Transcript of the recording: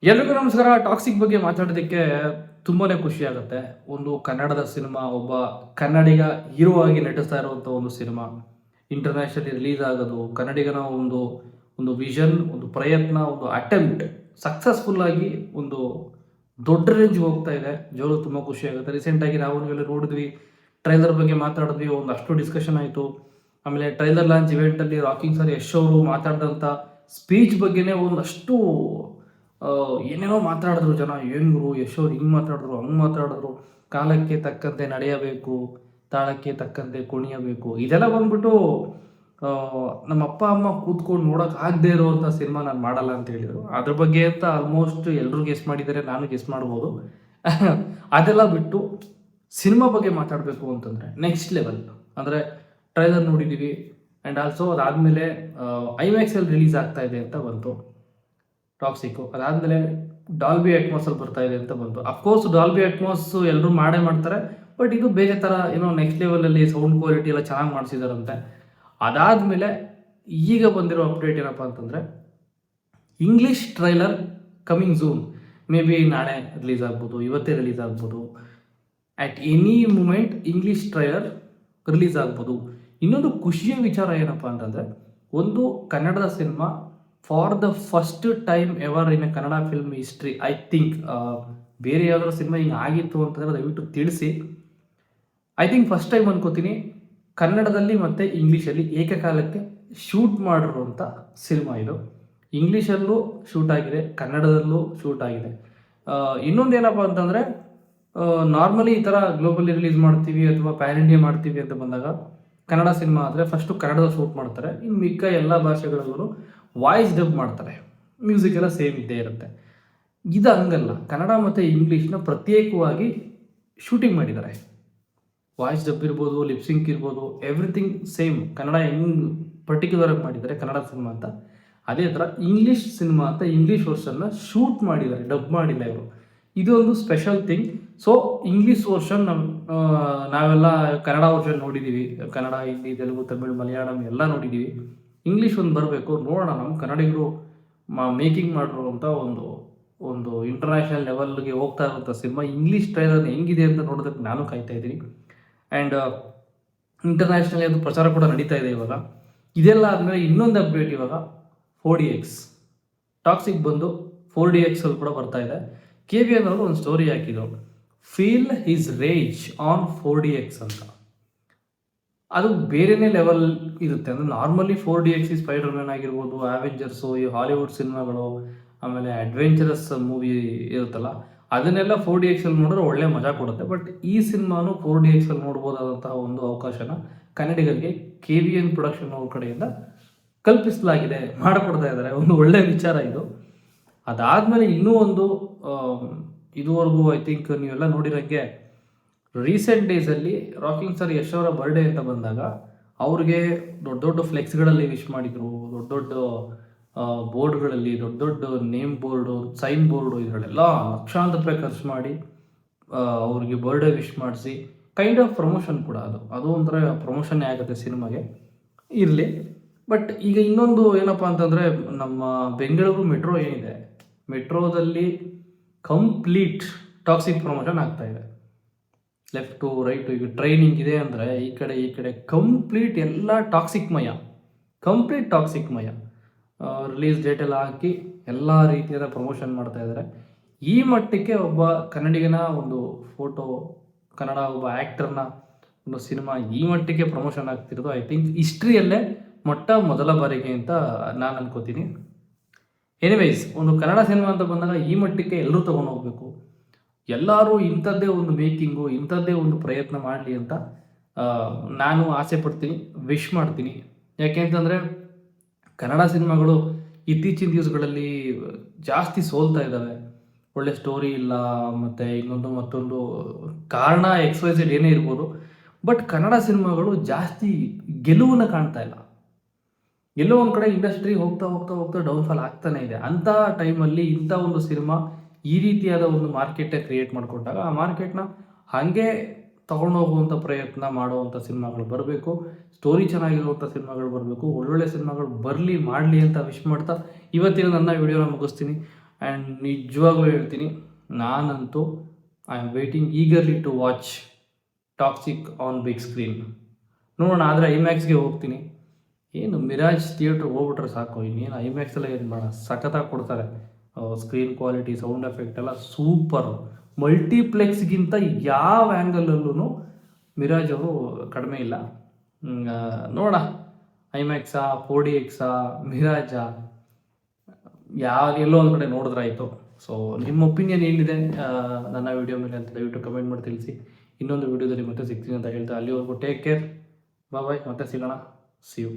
ಎಲ್ರಿಗೂ ನಮಸ್ಕಾರ. ಟಾಕ್ಸಿಕ್ ಬಗ್ಗೆ ಮಾತಾಡೋದಕ್ಕೆ ತುಂಬಾನೇ ಖುಷಿ ಆಗುತ್ತೆ. ಒಂದು ಕನ್ನಡದ ಸಿನಿಮಾ, ಒಬ್ಬ ಕನ್ನಡಿಗ ಹೀರೋ ಆಗಿ ನಟಿಸ್ತಾ ಇರುವಂಥ ಒಂದು ಸಿನಿಮಾ ಇಂಟರ್ನ್ಯಾಷನಲಿ ರಿಲೀಸ್ ಆಗೋದು, ಕನ್ನಡಿಗನ ಒಂದು ಒಂದು ವಿಷನ್, ಒಂದು ಪ್ರಯತ್ನ, ಒಂದು ಅಟೆಂಪ್ಟ್ ಸಕ್ಸಸ್ಫುಲ್ ಆಗಿ ಒಂದು ದೊಡ್ಡ ರೇಂಜ್ಗೆ ಹೋಗ್ತಾ ಇದೆ. ಜೋರು ತುಂಬ ಖುಷಿ ಆಗುತ್ತೆ. ರೀಸೆಂಟಾಗಿ ನಾವು ನೀವೆಲ್ಲ ನೋಡಿದ್ವಿ, ಟ್ರೈಲರ್ ಬಗ್ಗೆ ಮಾತಾಡಿದ್ವಿ, ಒಂದಷ್ಟು ಡಿಸ್ಕಷನ್ ಆಯಿತು. ಆಮೇಲೆ ಟ್ರೈಲರ್ ಲಾಂಚ್ ಇವೆಂಟಲ್ಲಿ ರಾಕಿಂಗ್ ಸರ್ ಯಶ್ ಅವರು ಮಾತಾಡಿದಂಥ ಸ್ಪೀಚ್ ಬಗ್ಗೆನೇ ಒಂದಷ್ಟು ಏನೇನೋ ಮಾತಾಡಿದ್ರು ಜನ. ಏನು ಯಶ್ ಅವ್ರು ಹಿಂಗೆ ಮಾತಾಡಿದ್ರು, ಹಂಗೆ ಮಾತಾಡಿದ್ರು, ಕಾಲಕ್ಕೆ ತಕ್ಕಂತೆ ನಡೆಯಬೇಕು, ತಾಳಕ್ಕೆ ತಕ್ಕಂತೆ ಕುಣಿಯಬೇಕು, ಇದೆಲ್ಲ ಬಂದ್ಬಿಟ್ಟು ನಮ್ಮ ಅಪ್ಪ ಅಮ್ಮ ಕೂತ್ಕೊಂಡು ನೋಡೋಕೆ ಆಗದೆ ಇರುವಂಥ ಸಿನಿಮಾ ನಾನು ಮಾಡಲ್ಲ ಅಂತ ಹೇಳಿದರು. ಅದ್ರ ಬಗ್ಗೆ ಅಂತ ಆಲ್ಮೋಸ್ಟ್ ಎಲ್ಲರೂ ಗೆಸ್ ಮಾಡಿದ್ದಾರೆ, ನಾನು ಗೆಸ್ ಮಾಡ್ಬೋದು. ಅದೆಲ್ಲ ಬಿಟ್ಟು ಸಿನಿಮಾ ಬಗ್ಗೆ ಮಾತಾಡಬೇಕು ಅಂತಂದರೆ ನೆಕ್ಸ್ಟ್ ಲೆವೆಲ್. ಅಂದರೆ ಟ್ರೈಲರ್ ನೋಡಿದ್ದೀವಿ, ಆ್ಯಂಡ್ ಆಲ್ಸೋ ಅದಾದಮೇಲೆ ಐಮ್ಯಾಕ್ಸಲ್ಲಿ ರಿಲೀಸ್ ಆಗ್ತಾ ಇದೆ ಅಂತ ಬಂತು ಟಾಕ್ಸಿಕ್ಕು. ಅದಾದಮೇಲೆ ಡಾಲ್ಬಿ ಅಟ್ಮಾಸಲ್ಲಿ ಬರ್ತಾ ಇದೆ ಅಂತ ಬಂತು. ಅಫ್ಕೋರ್ಸ್ ಡಾಲ್ಬಿ ಅಟ್ಮಾಸ್ ಎಲ್ಲರೂ ಮಾಡ್ತಾರೆ, ಬಟ್ ಇದು ಬೇರೆ ಥರ ಏನೋ ನೆಕ್ಸ್ಟ್ ಲೆವೆಲಲ್ಲಿ ಸೌಂಡ್ ಕ್ವಾಲಿಟಿ ಎಲ್ಲ ಚೆನ್ನಾಗಿ ಮಾಡಿಸಿದಾರಂತೆ. ಅದಾದಮೇಲೆ ಈಗ ಬಂದಿರೋ ಅಪ್ಡೇಟ್ ಏನಪ್ಪ ಅಂತಂದರೆ, English trailer coming soon. Maybe ನಾಳೆ ರಿಲೀಸ್ ಆಗ್ಬೋದು, ಇವತ್ತೇ ರಿಲೀಸ್ ಆಗ್ಬೋದು, at any moment English trailer release ಆಗ್ಬೋದು. ಇನ್ನೊಂದು ಖುಷಿಯ ವಿಚಾರ ಏನಪ್ಪ ಅಂತಂದರೆ, ಒಂದು ಕನ್ನಡದ cinema for the first time ever in a Kannada film history, I think. ಬೇರೆ ಯಾವ್ದಾದ್ರು ಸಿನಿಮಾ ಹಿಂಗೆ ಆಗಿತ್ತು ಅಂತಂದರೆ ದಯವಿಟ್ಟು ತಿಳಿಸಿ. ಐ ಥಿಂಕ್ ಫಸ್ಟ್ ಟೈಮ್ ಅನ್ಕೋತೀನಿ ಕನ್ನಡದಲ್ಲಿ ಮತ್ತು ಇಂಗ್ಲೀಷಲ್ಲಿ ಏಕಕಾಲಕ್ಕೆ ಶೂಟ್ ಮಾಡಿರುವಂಥ ಸಿನಿಮಾ ಇದು. ಇಂಗ್ಲೀಷಲ್ಲೂ ಶೂಟ್ ಆಗಿದೆ, ಕನ್ನಡದಲ್ಲೂ ಶೂಟ್ ಆಗಿದೆ. ಇನ್ನೊಂದು ಏನಪ್ಪ ಅಂತಂದರೆ, ನಾರ್ಮಲಿ ಈ ಥರ ಗ್ಲೋಬಲಿ ರಿಲೀಸ್ ಮಾಡ್ತೀವಿ ಅಥವಾ ಪ್ಯಾನ್ ಇಂಡಿಯಾ ಮಾಡ್ತೀವಿ ಅಂತ ಬಂದಾಗ ಕನ್ನಡ ಸಿನಿಮಾ ಆದರೆ ಫಸ್ಟು ಕನ್ನಡದ ಶೂಟ್ ಮಾಡ್ತಾರೆ, ಇನ್ನು ಮಿಕ್ಕ ಎಲ್ಲ ಭಾಷೆಗಳಿಗೂ ವಾಯ್ಸ್ ಡಬ್ ಮಾಡ್ತಾರೆ, ಮ್ಯೂಸಿಕ್ ಎಲ್ಲ ಸೇಮ್ ಇದ್ದೇ ಇರುತ್ತೆ. ಇದು ಹಂಗಲ್ಲ, ಕನ್ನಡ ಮತ್ತು ಇಂಗ್ಲೀಷ್ನ ಪ್ರತ್ಯೇಕವಾಗಿ ಶೂಟಿಂಗ್ ಮಾಡಿದ್ದಾರೆ. ವಾಯ್ಸ್ ಡಬ್ ಇರ್ಬೋದು, ಲಿಪ್ಸಿಂಕ್ ಇರ್ಬೋದು, ಎವ್ರಿಥಿಂಗ್ ಸೇಮ್. ಕನ್ನಡ ಹೆಂಗೆ ಪರ್ಟಿಕ್ಯುಲರಾಗಿ ಮಾಡಿದ್ದಾರೆ ಕನ್ನಡ ಸಿನಿಮಾ ಅಂತ, ಅದೇ ಥರ ಇಂಗ್ಲೀಷ್ ಸಿನಿಮಾ ಅಂತ ಇಂಗ್ಲೀಷ್ ವರ್ಷನ್ನ ಶೂಟ್ ಮಾಡಿದ್ದಾರೆ, ಡಬ್ ಮಾಡಿಲ್ಲ ಇವರು. ಇದು ಒಂದು special thing. So English version ನಾವೆಲ್ಲ ಕನ್ನಡ ವರ್ಷನ್ ನೋಡಿದ್ದೀವಿ, ಕನ್ನಡ, ಹಿಂದಿ, ತೆಲುಗು, ತಮಿಳು, ಮಲಯಾಳಂ ಎಲ್ಲ ನೋಡಿದ್ದೀವಿ. ಇಂಗ್ಲೀಷ್ ಒಂದು ಬರಬೇಕು, ನೋಡೋಣ. ನಮ್ಮ ಕನ್ನಡಿಗರು ಮೇಕಿಂಗ್ ಮಾಡಿರುವಂಥ ಒಂದು ಒಂದು ಇಂಟರ್ನ್ಯಾಷನಲ್ ಲೆವೆಲ್ಗೆ ಹೋಗ್ತಾ ಇರುವಂಥ ಸಿನಿಮಾ ಇಂಗ್ಲೀಷ್ ಟ್ರೈಲರ್ ಹೆಂಗಿದೆ ಅಂತ ನೋಡೋದಕ್ಕೆ ನಾನು ಕಾಯ್ತಾ ಇದ್ದೀನಿ. ಆ್ಯಂಡ್ ಇಂಟರ್ನ್ಯಾಷನಲಿ ಅದು ಪ್ರಚಾರ ಕೂಡ ನಡೀತಾ ಇದೆ ಇವಾಗ. ಇದೆಲ್ಲ ಆದಮೇಲೆ ಇನ್ನೊಂದು ಅಪ್ಡೇಟ್, ಇವಾಗ 4DX ಟಾಕ್ಸಿಕ್ ಬಂದು 4DX ಅಲ್ಲಿ ಕೂಡ ಬರ್ತಾ ಇದೆ. KVN ಅವರು ಒಂದು ಸ್ಟೋರಿ ಹಾಕಿದ್ರು, feel his rage on 4DX ಅಂತ. ಅದು ಬೇರೆನೇ ಲೆವೆಲ್ ಇರುತ್ತೆ. ಅಂದರೆ ನಾರ್ಮಲಿ 4DX ಸ್ಪೈಡರ್ ಮ್ಯಾನ್ ಆಗಿರ್ಬೋದು, ಅವೆಂಜರ್ಸು, ಈ ಹಾಲಿವುಡ್ ಸಿನಿಮಾಗಳು, ಆಮೇಲೆ ಅಡ್ವೆಂಚರಸ್ ಮೂವಿ ಇರುತ್ತಲ್ಲ, ಅದನ್ನೆಲ್ಲ 4DX ಅಲ್ಲಿ ನೋಡಿದ್ರೆ ಒಳ್ಳೆ ಮಜಾ ಕೊಡುತ್ತೆ. ಬಟ್ ಈ ಸಿನಿಮಾನು 4DX ಅಲ್ಲಿ ನೋಡ್ಬೋದಾದಂತಹ ಒಂದು ಅವಕಾಶನ ಕನ್ನಡಿಗರಿಗೆ KVN ಪ್ರೊಡಕ್ಷನ್ ಅವ್ರ ಕಡೆಯಿಂದ ಕಲ್ಪಿಸಲಾಗಿದೆ, ಮಾಡಿಕೊಡ್ತಾ ಇದ್ದಾರೆ. ಒಂದು ಒಳ್ಳೆಯ ವಿಚಾರ ಇದು. ಅದಾದಮೇಲೆ ಇನ್ನೂ ಒಂದು, ಇದುವರೆಗೂ ಐ ಥಿಂಕ್ ನೀವೆಲ್ಲ ನೋಡಿರೋಂಗೆ ರೀಸೆಂಟ್ ಡೇಸಲ್ಲಿ ರಾಕಿಂಗ್ ಸರ್ ಯಶ್ ಅವರ ಬರ್ಡೇ ಅಂತ ಬಂದಾಗ ಅವ್ರಿಗೆ ದೊಡ್ಡ ದೊಡ್ಡ ಫ್ಲೆಕ್ಸ್ಗಳಲ್ಲಿ ವಿಶ್ ಮಾಡಿದರು, ದೊಡ್ಡ ದೊಡ್ಡ ಬೋರ್ಡ್ಗಳಲ್ಲಿ, ದೊಡ್ಡ ದೊಡ್ಡ ನೇಮ್ ಬೋರ್ಡು, ಸೈನ್ ಬೋರ್ಡು, ಇದರಲ್ಲೆಲ್ಲ ಲಕ್ಷಾಂತರ ರೂಪಾಯಿ ಖರ್ಚು ಮಾಡಿ ಅವ್ರಿಗೆ ಬರ್ಡೇ ವಿಶ್ ಮಾಡಿಸಿ, ಕೈಂಡ್ ಆಫ್ ಪ್ರಮೋಷನ್ ಕೂಡ ಅದು ಒಂಥರ ಪ್ರಮೋಷನ್ನೇ ಆಗುತ್ತೆ ಸಿನಿಮಾಗೆ, ಇರಲಿ. ಬಟ್ ಈಗ ಇನ್ನೊಂದು ಏನಪ್ಪ ಅಂತಂದರೆ, ನಮ್ಮ ಬೆಂಗಳೂರು ಮೆಟ್ರೋ ಏನಿದೆ, ಮೆಟ್ರೋದಲ್ಲಿ ಕಂಪ್ಲೀಟ್ ಟಾಕ್ಸಿಕ್ ಪ್ರಮೋಷನ್ ಆಗ್ತಾ ಇದೆ. ಲೆಫ್ಟು ರೈಟು, ಈಗ ಟ್ರೈನಿಂಗ್ ಇದೆ ಅಂದರೆ ಈ ಕಡೆ ಕಂಪ್ಲೀಟ್ ಎಲ್ಲ ಟಾಕ್ಸಿಕ್ಮಯ, ಕಂಪ್ಲೀಟ್ ಟಾಕ್ಸಿಕ್ಮಯ. ರಿಲೀಸ್ ಡೇಟೆಲ್ಲ ಹಾಕಿ ಎಲ್ಲ ರೀತಿಯಾದ ಪ್ರಮೋಷನ್ ಮಾಡ್ತಾ ಇದ್ದಾರೆ. ಈ ಮಟ್ಟಕ್ಕೆ ಒಬ್ಬ ಕನ್ನಡಿಗನ ಒಂದು ಫೋಟೋ, ಕನ್ನಡ ಒಬ್ಬ ಆ್ಯಕ್ಟರ್ನ ಒಂದು ಸಿನಿಮಾ ಈ ಮಟ್ಟಿಗೆ ಪ್ರಮೋಷನ್ ಆಗ್ತಿರೋದು ಐ ಥಿಂಕ್ ಹಿಸ್ಟ್ರಿಯಲ್ಲೇ ಮೊದಲ ಬಾರಿಗೆ ಅಂತ ನಾನು ಅನ್ಕೋತೀನಿ. ಎನಿವೈಸ್, ಒಂದು ಕನ್ನಡ ಸಿನಿಮಾ ಅಂತ ಬಂದಾಗ ಈ ಮಟ್ಟಕ್ಕೆ ಎಲ್ಲರೂ ತೊಗೊಂಡು ಹೋಗಬೇಕು, ಎಲ್ಲರೂ ಇಂಥದ್ದೇ ಒಂದು ಮೇಕಿಂಗು, ಇಂಥದ್ದೇ ಒಂದು ಪ್ರಯತ್ನ ಮಾಡಲಿ ಅಂತ ನಾನು ಆಸೆ ಪಡ್ತೀನಿ, ವಿಶ್ ಮಾಡ್ತೀನಿ. ಯಾಕೆ ಅಂತಂದರೆ ಕನ್ನಡ ಸಿನಿಮಾಗಳು ಇತ್ತೀಚಿನ ದಿವಸಗಳಲ್ಲಿ ಜಾಸ್ತಿ ಸೋಲ್ತಾ ಇದ್ದಾವೆ. ಒಳ್ಳೆ ಸ್ಟೋರಿ ಇಲ್ಲ, ಮತ್ತು ಇನ್ನೊಂದು ಮತ್ತೊಂದು ಕಾರಣ XYZ ಏನೇ ಇರ್ಬೋದು, ಬಟ್ ಕನ್ನಡ ಸಿನಿಮಾಗಳು ಜಾಸ್ತಿ ಗೆಲುವನ್ನು ಕಾಣ್ತಾ ಇಲ್ಲ. ಎಲ್ಲೋ ಒಂದು ಕಡೆ ಇಂಡಸ್ಟ್ರಿ ಹೋಗ್ತಾ ಹೋಗ್ತಾ ಹೋಗ್ತಾ ಡೌನ್ಫಾಲ್ ಆಗ್ತಾನೆ ಇದೆ. ಅಂಥ ಟೈಮಲ್ಲಿ ಇಂಥ ಒಂದು ಸಿನಿಮಾ ಈ ರೀತಿಯಾದ ಒಂದು ಮಾರ್ಕೆಟೇ ಕ್ರಿಯೇಟ್ ಮಾಡಿಕೊಟ್ಟಾಗ ಆ ಮಾರ್ಕೆಟ್ನ ಹಾಗೆ ತೊಗೊಂಡೋಗುವಂಥ ಪ್ರಯತ್ನ ಮಾಡುವಂಥ ಸಿನಿಮಾಗಳು ಬರಬೇಕು, ಸ್ಟೋರಿ ಚೆನ್ನಾಗಿರುವಂಥ ಸಿನಿಮಾಗಳು ಬರಬೇಕು, ಒಳ್ಳೊಳ್ಳೆ ಸಿನಿಮಾಗಳು ಬರಲಿ, ಮಾಡಲಿ ಅಂತ ವಿಶ್ ಮಾಡ್ತಾ ಇವತ್ತಿನ ನನ್ನ ವಿಡಿಯೋನ ಮುಗಿಸ್ತೀನಿ. ಆ್ಯಂಡ್ ನಿಜವಾಗ್ಲೂ ಹೇಳ್ತೀನಿ, ನಾನಂತೂ I am waiting eagerly to watch Toxic on big screen. ನೋಡೋಣ, ಆದರೆ ಐಮ್ಯಾಕ್ಸ್ಗೆ ಹೋಗ್ತೀನಿ. ಏನು ಮಿರಾಜ್ ಥಿಯೇಟ್ರಿಗೆ ಹೋಗ್ಬಿಟ್ರೆ ಸಾಕು, ಇನ್ನೇನು ಐಮ್ಯಾಕ್ಸೆಲ್ಲ ಏನು ಮಾಡೋಣ, ಸಖತ್ತಾಗಿ ಕೊಡ್ತಾರೆ. ಸ್ಕ್ರೀನ್ ಕ್ವಾಲಿಟಿ, ಸೌಂಡ್ ಎಫೆಕ್ಟ್ ಎಲ್ಲ ಸೂಪರ್. ಮಲ್ಟಿಪ್ಲೆಕ್ಸ್ಗಿಂತ ಯಾವ ಆ್ಯಂಗಲಲ್ಲೂ ಮಿರಾಜ್ ಅವರು ಕಡಿಮೆ ಇಲ್ಲ. ನೋಡೋಣ, ಐಮ್ಯಾಕ್ಸಾ, 4DXಾ, ಮಿರಾಜಾ, ಎಲ್ಲೋ ಒಂದು ಕಡೆ ನೋಡಿದ್ರಾಯಿತು. ಸೊ ನಿಮ್ಮ ಒಪಿನಿಯನ್ ಏನಿದೆ ನನ್ನ ವಿಡಿಯೋ ಮೇಲೆ ಅಂತ ದಯವಿಟ್ಟು ಕಮೆಂಟ್ ಮಾಡಿ ತಿಳಿಸಿ. ಇನ್ನೊಂದು ವಿಡಿಯೋದಲ್ಲಿ ಮತ್ತೆ ಸಿಗ್ತೀನಿ ಅಂತ ಹೇಳ್ತಾ, ಅಲ್ಲಿವರೆಗೂ ಟೇಕ್ ಕೇರ್, ಬಾಯ್, ಮತ್ತೆ ಸಿಗೋಣ, ಸಿ ಯು.